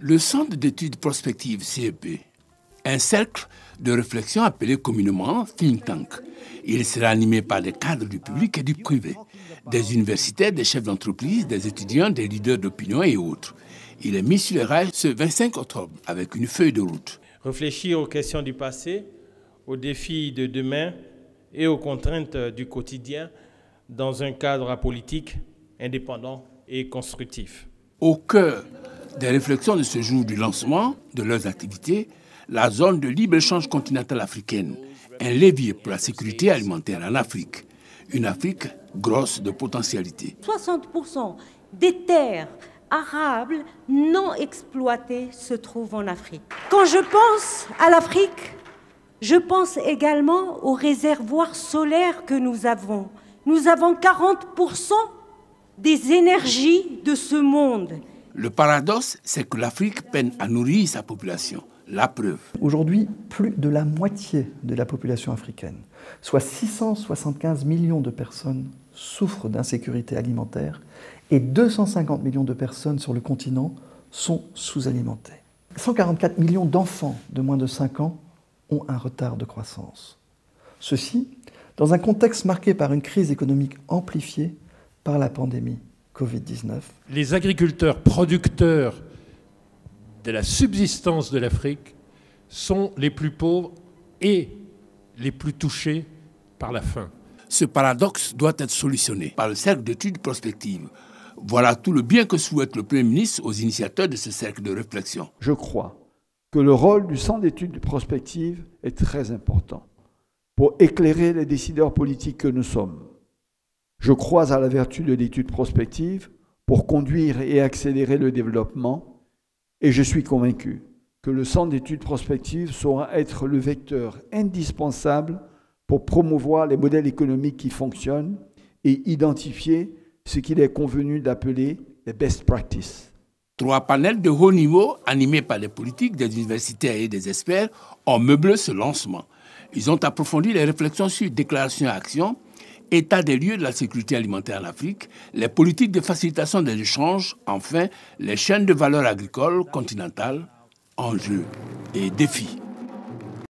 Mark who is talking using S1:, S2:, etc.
S1: Le Centre d'études prospectives CEP, un cercle de réflexion appelé communément think tank. Il sera animé par des cadres du public et du privé, des universitaires, des chefs d'entreprise, des étudiants, des leaders d'opinion et autres. Il est mis sur les rails ce 25 octobre avec une feuille de route.
S2: Réfléchir aux questions du passé, aux défis de demain et aux contraintes du quotidien dans un cadre apolitique, indépendant et constructif.
S1: Au cœur des réflexions de ce jour du lancement de leurs activités, la zone de libre-échange continentale africaine, un levier pour la sécurité alimentaire en Afrique. Une Afrique grosse de potentialités.
S3: 60% des terres arables non exploitées se trouvent en Afrique. Quand je pense à l'Afrique, je pense également aux réservoirs solaires que nous avons. Nous avons 40% des énergies de ce monde.
S1: Le paradoxe, c'est que l'Afrique peine à nourrir sa population. La preuve.
S4: Aujourd'hui, plus de la moitié de la population africaine, soit 675 millions de personnes, souffrent d'insécurité alimentaire et 250 millions de personnes sur le continent sont sous-alimentées. 144 millions d'enfants de moins de 5 ans ont un retard de croissance. Ceci dans un contexte marqué par une crise économique amplifiée par la pandémie Covid-19.
S5: Les agriculteurs producteurs de la subsistance de l'Afrique sont les plus pauvres et les plus touchés par la faim.
S1: Ce paradoxe doit être solutionné par le cercle d'études prospectives. Voilà tout le bien que souhaite le Premier ministre aux initiateurs de ce cercle de réflexion.
S6: Je crois que le rôle du Centre d'études prospectives est très important pour éclairer les décideurs politiques que nous sommes. Je crois à la vertu de l'étude prospective pour conduire et accélérer le développement. Et je suis convaincu que le Centre d'études prospectives saura être le vecteur indispensable pour promouvoir les modèles économiques qui fonctionnent et identifier ce qu'il est convenu d'appeler les best practices.
S1: 3 panels de haut niveau, animés par des politiques, des universitaires et des experts, ont meublé ce lancement. Ils ont approfondi les réflexions sur déclaration et action, état des lieux de la sécurité alimentaire en Afrique, les politiques de facilitation des échanges, enfin, les chaînes de valeur agricole continentales, enjeux et défis.